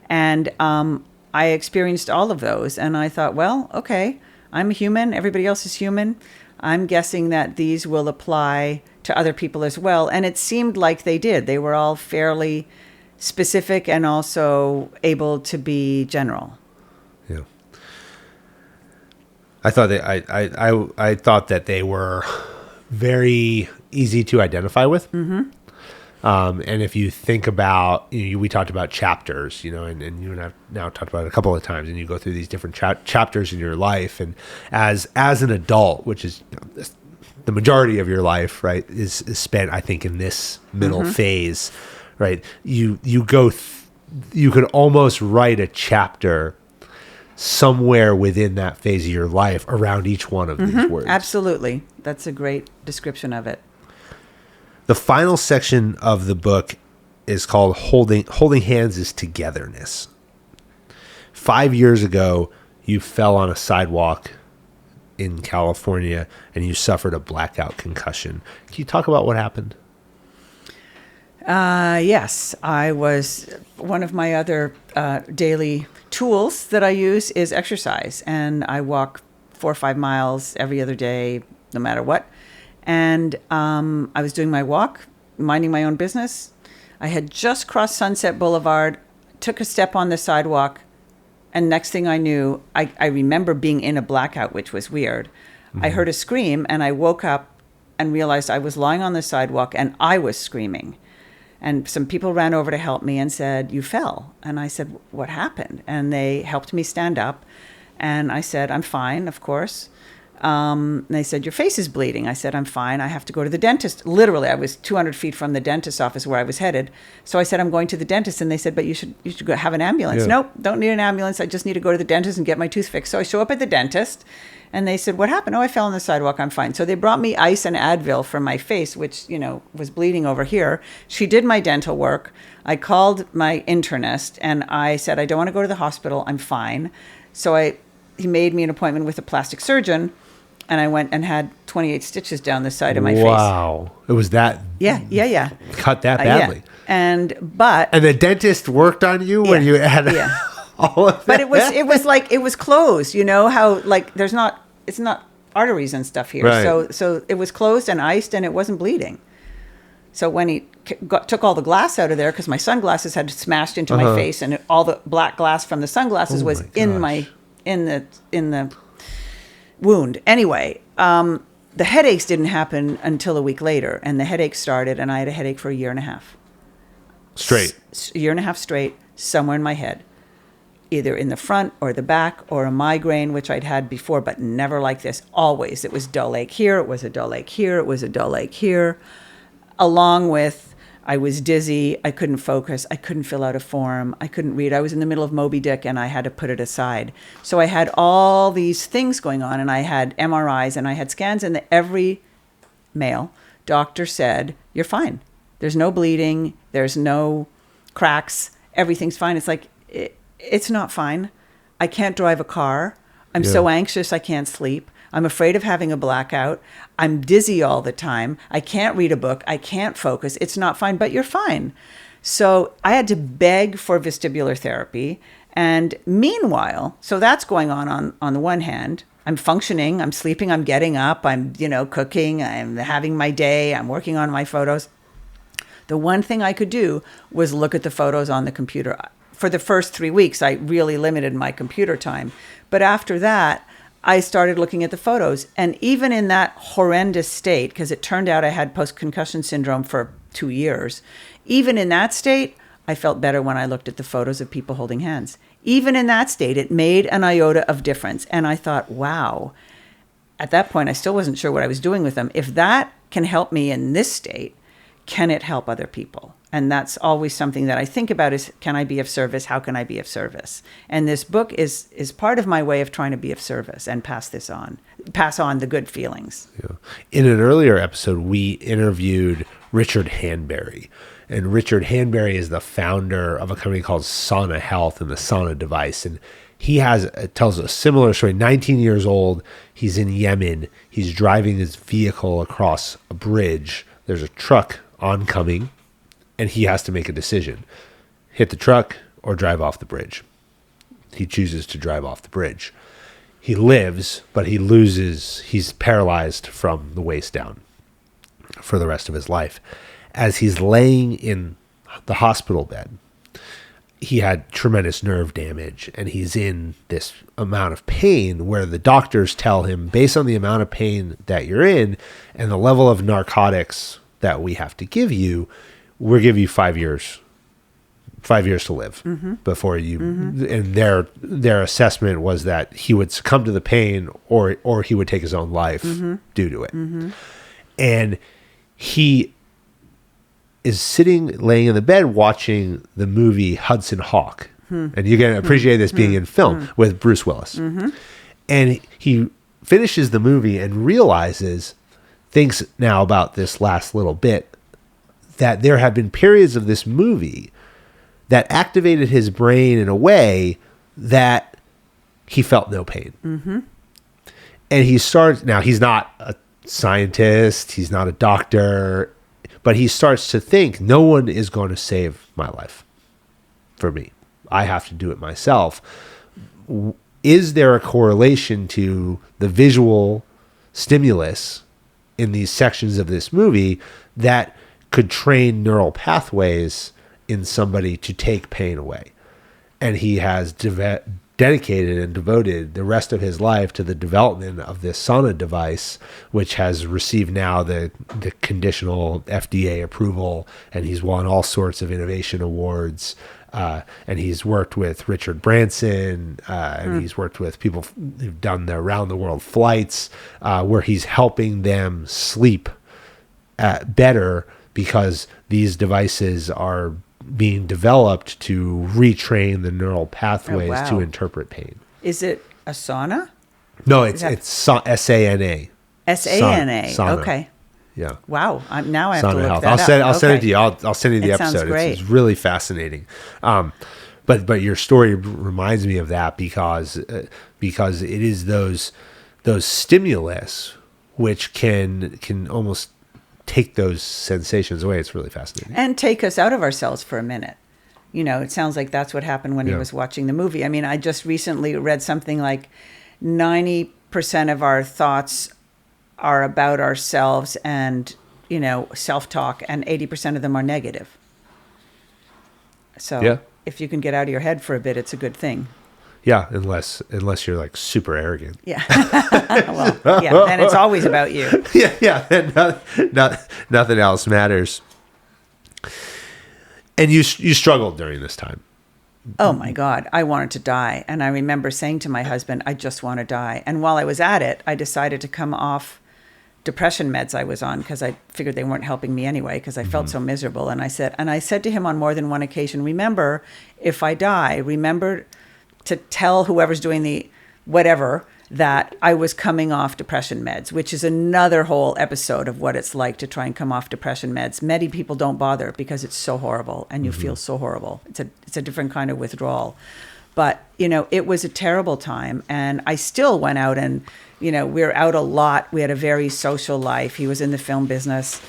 And I experienced all of those. And I thought, well, okay, I'm a human. Everybody else is human. I'm guessing that these will apply to other people as well. And it seemed like they did. They were all fairly specific and also able to be general. Yeah. I thought I thought that they were very easy to identify with. And if you think about, we talked about chapters, and you and I have now talked about it a couple of times, and you go through these different chapters in your life, and as an adult, which is the majority of your life, right, is spent, I think, in this middle phase, right? You could almost write a chapter somewhere within that phase of your life around each one of these words. Absolutely. That's a great description of it. The final section of the book is called Holding Hands is Togetherness. 5 years ago, you fell on a sidewalk in California and you suffered a blackout concussion. Can you talk about what happened? Yes, I was, one of my other daily tools that I use is exercise, and I walk 4 or 5 miles every other day, no matter what. And I was doing my walk, minding my own business. I had just crossed Sunset Boulevard, took a step on the sidewalk, and next thing I knew, I remember being in a blackout, which was weird. I heard a scream, and I woke up and realized I was lying on the sidewalk, and I was screaming. And some people ran over to help me and said, "You fell." And I said, "What happened?" And they helped me stand up. And I said, "I'm fine, of course." And they said, "Your face is bleeding." I said, "I'm fine. I have to go to the dentist." Literally, I was 200 feet from the dentist's office where I was headed. So I said, "I'm going to the dentist." And they said, "But you should go have an ambulance." Yeah. "Nope, don't need an ambulance. I just need to go to the dentist and get my tooth fixed." So I show up at the dentist, and they said, "What happened?" "Oh, I fell on the sidewalk. I'm fine." So they brought me ice and Advil for my face, which, was bleeding over here. She did my dental work. I called my internist, and I said, "I don't want to go to the hospital. I'm fine." So he made me an appointment with a plastic surgeon. And I went and had 28 stitches down the side of my face. Wow. It was that? Yeah. Cut that badly? Yeah. And the dentist worked on you when you had all of that? But it was closed. You know how like it's not arteries and stuff here. Right. So it was closed and iced and it wasn't bleeding. So when he took all the glass out of there, because my sunglasses had smashed into my face, and all the black glass from the sunglasses was in the wound. Anyway, the headaches didn't happen until a week later, and the headaches started, and I had a headache for a year and a half. Straight. A year and a half straight, somewhere in my head, either in the front or the back, or a migraine, which I'd had before, but never like this. Always, it was dull ache here, it was a dull ache here, it was a dull ache here. Along with, I was dizzy, I couldn't focus, I couldn't fill out a form, I couldn't read. I was in the middle of Moby Dick and I had to put it aside. So I had all these things going on, and I had MRIs and I had scans, and every male doctor said, you're fine. There's no bleeding, there's no cracks, everything's fine. It's like, it's not fine. I can't drive a car. I'm so anxious I can't sleep. I'm afraid of having a blackout. I'm dizzy all the time. I can't read a book. I can't focus. It's not fine, but you're fine. So I had to beg for vestibular therapy. And meanwhile, so that's going on the one hand. I'm functioning. I'm sleeping. I'm getting up. I'm, cooking. I'm having my day. I'm working on my photos. The one thing I could do was look at the photos on the computer. For the first 3 weeks, I really limited my computer time. But after that, I started looking at the photos. And even in that horrendous state, because it turned out I had post-concussion syndrome for 2 years, even in that state, I felt better when I looked at the photos of people holding hands. Even in that state, it made an iota of difference. And I thought, wow. At that point, I still wasn't sure what I was doing with them. If that can help me in this state, can it help other people? And that's always something that I think about is, can I be of service? How can I be of service? And this book is part of my way of trying to be of service and pass on the good feelings. Yeah. In an earlier episode, we interviewed Richard Hanbury. And Richard Hanbury is the founder of a company called Sauna Health and the Sauna device. And he tells a similar story. 19 years old, he's in Yemen. He's driving his vehicle across a bridge. There's a truck oncoming, and he has to make a decision. Hit the truck or drive off the bridge. He chooses to drive off the bridge. He lives, but he's paralyzed from the waist down for the rest of his life. As he's laying in the hospital bed, he had tremendous nerve damage, and he's in this amount of pain where the doctors tell him, based on the amount of pain that you're in and the level of narcotics that we have to give you, we'll give you 5 years to live before you. And their assessment was that he would succumb to the pain or he would take his own life due to it. And he is laying in the bed watching the movie Hudson Hawk. And you're going to appreciate this being in film with Bruce Willis. And he finishes the movie and thinks now about this last little bit, that there have been periods of this movie that activated his brain in a way that he felt no pain. And he's not a scientist, he's not a doctor, but he starts to think, no one is going to save my life for me. I have to do it myself. Is there a correlation to the visual stimulus in these sections of this movie that could train neural pathways in somebody to take pain away? And he has dedicated and devoted the rest of his life to the development of this sauna device, which has received now the conditional FDA approval, and he's won all sorts of innovation awards. And he's worked with Richard Branson, and he's worked with people who've done the around the world flights, where he's helping them sleep better because these devices are being developed to retrain the neural pathways to interpret pain. Is it a sauna? No, it's S-A-N-A. S-A-N-A. Sauna. Okay. Yeah. Wow. Now I have to look Health. that up. I'll send it to you. I'll send you the episode. Sounds great. It's really fascinating. But your story reminds me of that because it is those stimulus which can almost take those sensations away. It's really fascinating. And take us out of ourselves for a minute. You know, it sounds like that's what happened when he Yeah. was watching the movie. I mean, I just recently read something like 90% of our thoughts are about ourselves and, you know, self-talk, and 80% of them are negative. So Yeah. if you can get out of your head for a bit, it's a good thing. Yeah, unless you're like super arrogant. Yeah. Well, yeah, then it's always about you. Yeah. Then nothing else matters. And you struggled during this time. Oh my God, I wanted to die. And I remember saying to my husband, I just want to die. And while I was at it, I decided to come off depression meds I was on, because I figured they weren't helping me anyway, because I felt so miserable. And I said to him on more than one occasion, remember, if I die, remember to tell whoever's doing the whatever that I was coming off depression meds, which is another whole episode of what it's like to try and come off depression meds. Many people don't bother because it's so horrible and you feel so horrible. It's a different kind of withdrawal. But, you know, it was a terrible time. And I still went out and, you know, we were out a lot. We had a very social life. He was in the film business.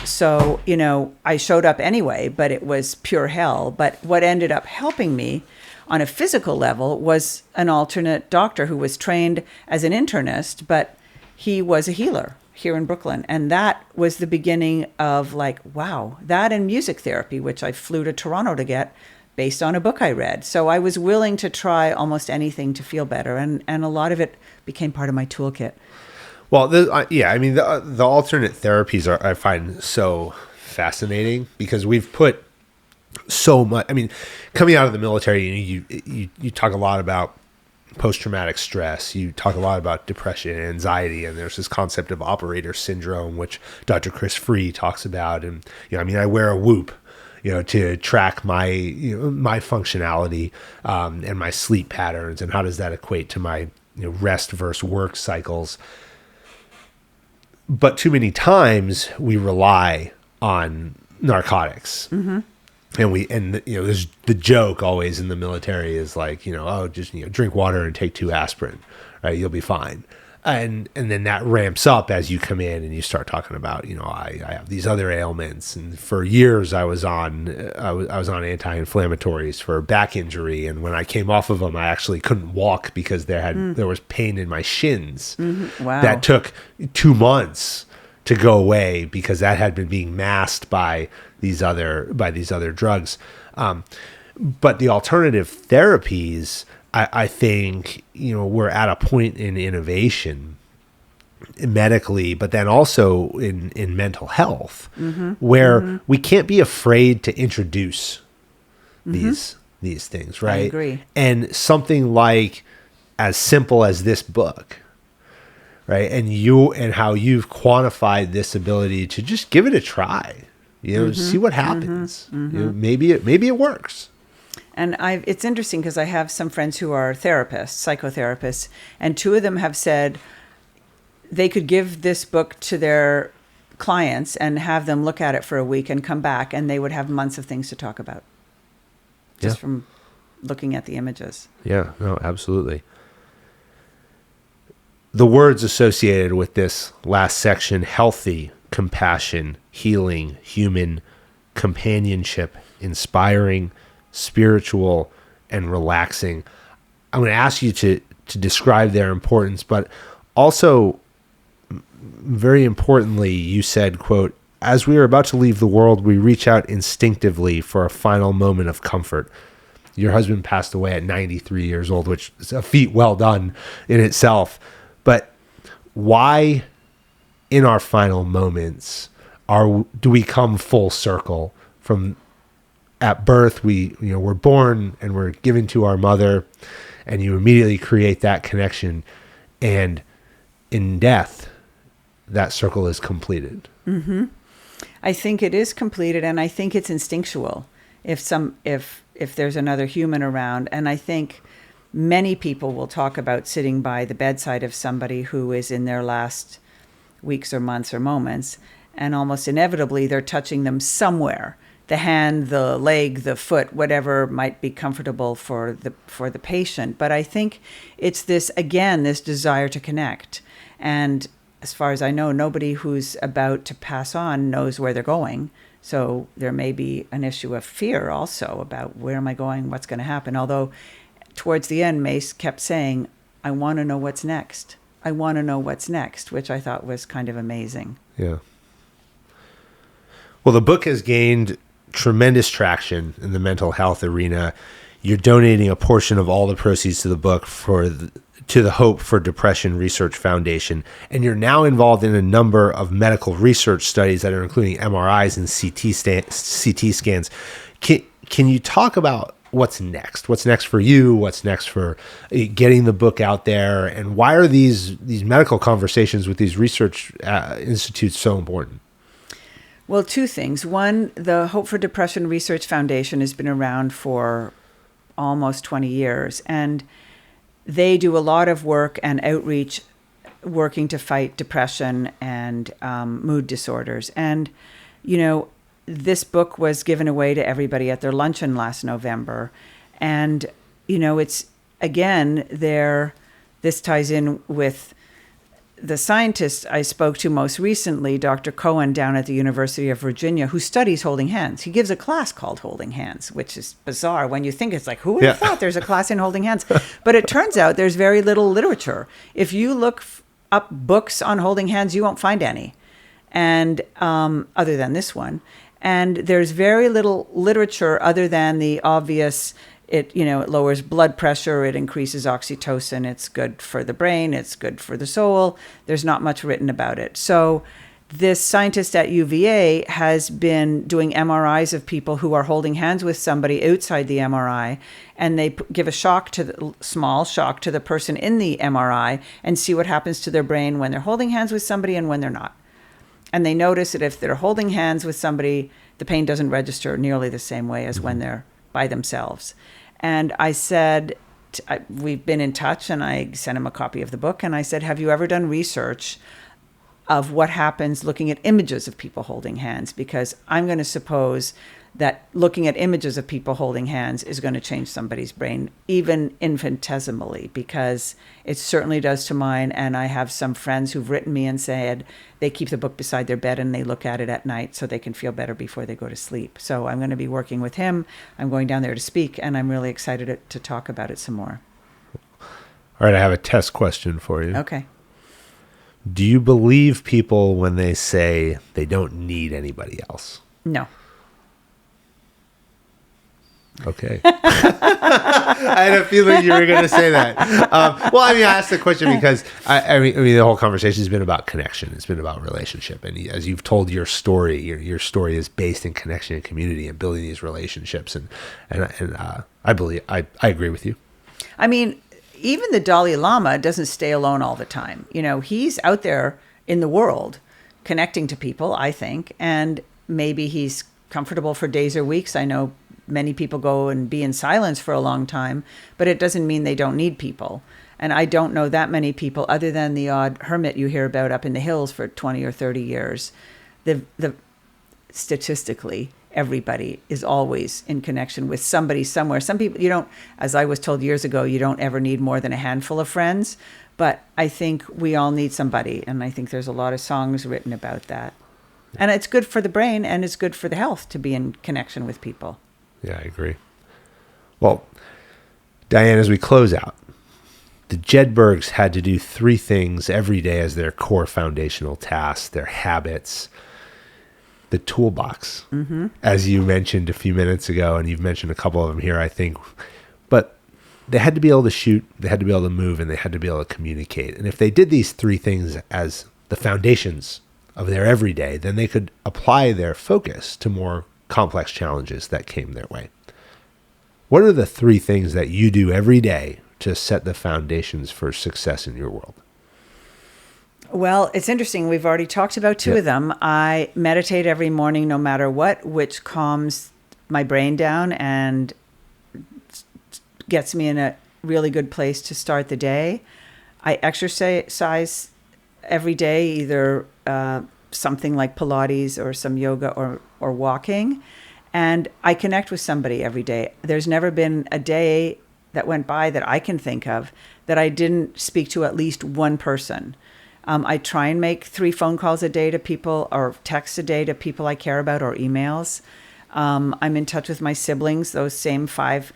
So, you know, I showed up anyway, but it was pure hell. But what ended up helping me on a physical level was an alternate doctor who was trained as an internist, but he was a healer here in Brooklyn. And that was the beginning of like, wow, that and music therapy, which I flew to Toronto to get based on a book I read. So I was willing to try almost anything to feel better. And a lot of it became part of my toolkit. Well, I mean, the alternate therapies I find so fascinating, because we've put so much. I mean, coming out of the military, you talk a lot about post-traumatic stress. You talk a lot about depression and anxiety, and there's this concept of operator syndrome, which Dr. Chris Free talks about. And I mean, I wear a Whoop, to track my my functionality and my sleep patterns, and how does that equate to my rest versus work cycles. But too many times we rely on narcotics. Mm-hmm. And there's the joke always in the military is like, just drink water and take 2 aspirin, right? You'll be fine. And then that ramps up as you come in and you start talking about, I have these other ailments. And for years I was on anti-inflammatories for a back injury. And when I came off of them, I actually couldn't walk because there was pain in my shins. Mm-hmm. Wow. That took 2 months to go away because that had been being masked by these other drugs. But the alternative therapies, I think, we're at a point in innovation medically, but then also in mental health, where we can't be afraid to introduce these things, right? I agree. And something like as simple as this book, right? And how you've quantified this ability to just give it a try, see what happens. Maybe it works. And it's interesting because I have some friends who are therapists, psychotherapists, and 2 of them have said they could give this book to their clients and have them look at it for a week and come back, and they would have months of things to talk about just from looking at the images. Yeah, no, absolutely. The words associated with this last section: healthy, compassion, healing, human, companionship, inspiring, spiritual, and relaxing. I'm going to ask you to describe their importance, but also very importantly, you said, quote, "As we are about to leave the world, we reach out instinctively for a final moment of comfort." Your husband passed away at 93 years old, which is a feat well done in itself. But why in our final moments do we come full circle from at birth? We're born and we're given to our mother, and you immediately create that connection, and in death that circle is completed. Mm-hmm. I think it is completed, and I think it's instinctual if there's another human around. And I think many people will talk about sitting by the bedside of somebody who is in their last weeks or months or moments, and almost inevitably they're touching them somewhere. The hand, the leg, the foot, whatever might be comfortable for the patient. But I think it's this desire to connect. And as far as I know, nobody who's about to pass on knows where they're going. So there may be an issue of fear also about where am I going, what's going to happen. Although towards the end, Mace kept saying, I want to know what's next. I want to know what's next, which I thought was kind of amazing. Yeah. Well, the book has gained tremendous traction in the mental health arena. You're donating a portion of all the proceeds to the book to the Hope for Depression Research Foundation, and you're now involved in a number of medical research studies that are including MRIs and CT scans. Can you talk about what's next? What's next for you? What's next for getting the book out there? And why are these medical conversations with these research institutes so important? Well, two things. One, the Hope for Depression Research Foundation has been around for almost 20 years, and they do a lot of work and outreach working to fight depression and mood disorders. And, this book was given away to everybody at their luncheon last November. And, it's, again, this ties in with the scientist I spoke to most recently, Dr. Cohen down at the University of Virginia, who studies holding hands. He gives a class called Holding Hands, which is bizarre when you think it's like, who would have thought there's a class in holding hands? But it turns out there's very little literature. If you look up books on holding hands, you won't find any, and other than this one. And there's very little literature other than the obvious. It lowers blood pressure, it increases oxytocin, it's good for the brain, it's good for the soul. There's not much written about it. So this scientist at UVA has been doing MRIs of people who are holding hands with somebody outside the MRI, and they give a small shock to the person in the MRI and see what happens to their brain when they're holding hands with somebody and when they're not. And they notice that if they're holding hands with somebody, the pain doesn't register nearly the same way as when they're by themselves. And I said, we've been in touch, and I sent him a copy of the book, and I said, have you ever done research of what happens looking at images of people holding hands? Because I'm going to suppose that looking at images of people holding hands is going to change somebody's brain, even infinitesimally, because it certainly does to mine. And I have some friends who've written me and said they keep the book beside their bed and they look at it at night so they can feel better before they go to sleep. So I'm going to be working with him. I'm going down there to speak, and I'm really excited to talk about it some more. All right, I have a test question for you. Okay. Do you believe people when they say they don't need anybody else? No. Okay. I had a feeling you were going to say that. I asked the question because I mean, the whole conversation has been about connection. It's been about relationship. And as you've told your story, your story is based in connection and community and building these relationships. And I believe, I agree with you. I mean, even the Dalai Lama doesn't stay alone all the time. He's out there in the world connecting to people, I think, and maybe he's comfortable for days or weeks. I know many people go and be in silence for a long time, but it doesn't mean they don't need people. And I don't know that many people other than the odd hermit you hear about up in the hills for 20 or 30 years. Statistically, everybody is always in connection with somebody somewhere. Some people, as I was told years ago, you don't ever need more than a handful of friends. But I think we all need somebody. And I think there's a lot of songs written about that. And it's good for the brain and it's good for the health to be in connection with people. Yeah, I agree. Well, Diane, as we close out, the Jedburghs had to do 3 things every day as their core foundational tasks, their habits, the toolbox, as you mentioned a few minutes ago, and you've mentioned a couple of them here, I think. But they had to be able to shoot, they had to be able to move, and they had to be able to communicate. And if they did these 3 things as the foundations of their everyday, then they could apply their focus to more complex challenges that came their way. What are the 3 things that you do every day to set the foundations for success in your world? Well, it's interesting. We've already talked about 2 of them. I meditate every morning, no matter what, which calms my brain down and gets me in a really good place to start the day. I exercise every day, either something like Pilates or some yoga or walking. And I connect with somebody every day. There's never been a day that went by that I can think of that I didn't speak to at least one person. I try and make 3 phone calls a day to people, or texts a day to people I care about, or emails. I'm in touch with my siblings. Those same 5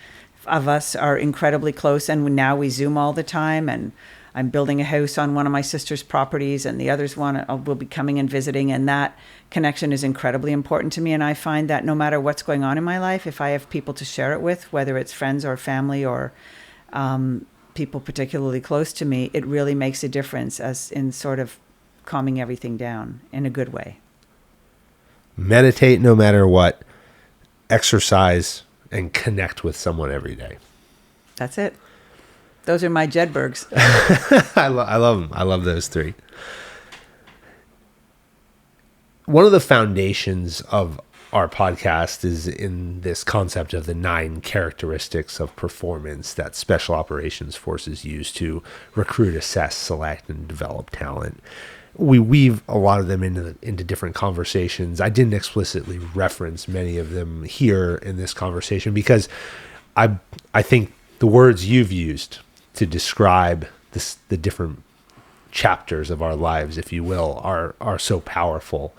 of us are incredibly close, and now we Zoom all the time. And I'm building a house on one of my sister's properties, and the others will be coming and visiting. And that connection is incredibly important to me. And I find that no matter what's going on in my life, if I have people to share it with, whether it's friends or family or people particularly close to me, it really makes a difference as in sort of calming everything down in a good way. Meditate no matter what, exercise, and connect with someone every day. That's it. Those are my Jedburghs. I love them. I love those 3. One of the foundations of our podcast is in this concept of the 9 characteristics of performance that special operations forces use to recruit, assess, select, and develop talent. We weave a lot of them into different conversations. I didn't explicitly reference many of them here in this conversation because I think the words you've used to describe the different chapters of our lives, if you will, are so powerful.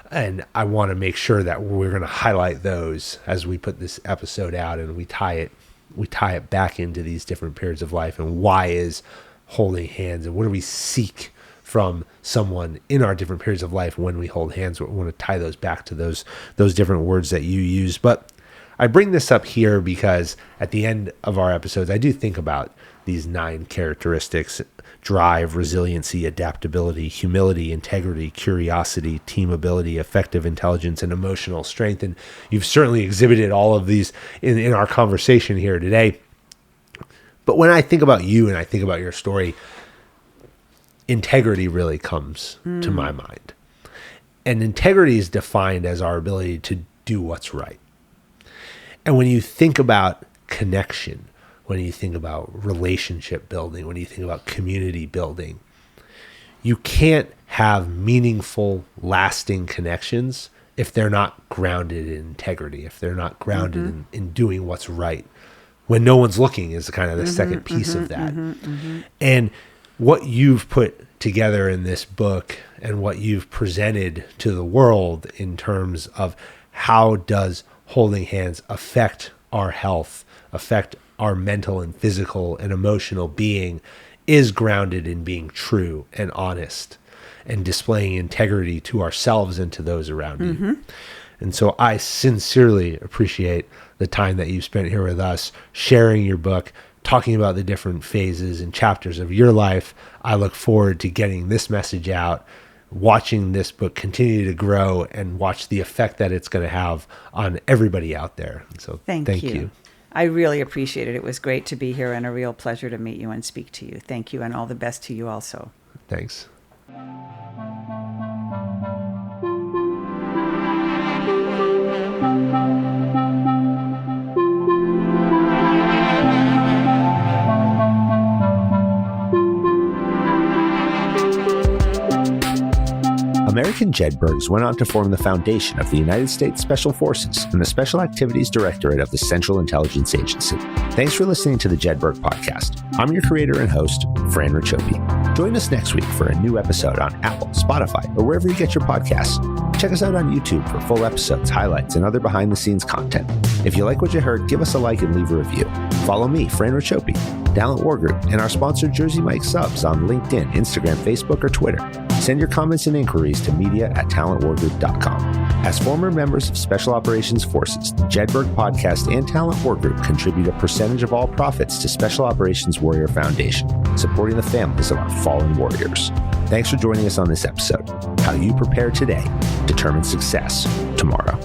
And I want to make sure that we're going to highlight those as we put this episode out, and we tie it back into these different periods of life, and why is holding hands, and what do we seek from someone in our different periods of life when we hold hands. We want to tie those back to those different words that you use. But I bring this up here because at the end of our episodes, I do think about these 9 characteristics: drive, resiliency, adaptability, humility, integrity, curiosity, team ability, effective intelligence, and emotional strength. And you've certainly exhibited all of these in our conversation here today. But when I think about you and I think about your story, integrity really comes to my mind. And integrity is defined as our ability to do what's right. And when you think about connection, when you think about relationship building, when you think about community building, you can't have meaningful, lasting connections if they're not grounded in integrity, if they're not grounded in doing what's right. When no one's looking is kind of the second piece of that. And what you've put together in this book and what you've presented to the world in terms of how does holding hands affect our health, affect our mental and physical and emotional being, is grounded in being true and honest and displaying integrity to ourselves and to those around you. And so I sincerely appreciate the time that you've spent here with us, sharing your book, talking about the different phases and chapters of your life. I look forward to getting this message out, watching this book continue to grow, and watch the effect that it's going to have on everybody out there. And so thank you. I really appreciate it. It was great to be here and a real pleasure to meet you and speak to you. Thank you, and all the best to you also. Thanks. American Jedburghs went on to form the foundation of the United States Special Forces and the Special Activities Directorate of the Central Intelligence Agency. Thanks for listening to the Jedburgh Podcast. I'm your creator and host, Fran Racioppi. Join us next week for a new episode on Apple, Spotify, or wherever you get your podcasts. Check us out on YouTube for full episodes, highlights, and other behind-the-scenes content. If you like what you heard, give us a like and leave a review. Follow me, Fran Racioppi, Talent War Group, and our sponsor Jersey Mike Subs on LinkedIn, Instagram, Facebook, or Twitter. Send your comments and inquiries to media@talentwargroup.com. As former members of Special Operations Forces, the Jedburgh Podcast and Talent War Group contribute a percentage of all profits to Special Operations Warrior Foundation, supporting the families of our fallen warriors. Thanks for joining us on this episode. How you prepare today determines success tomorrow.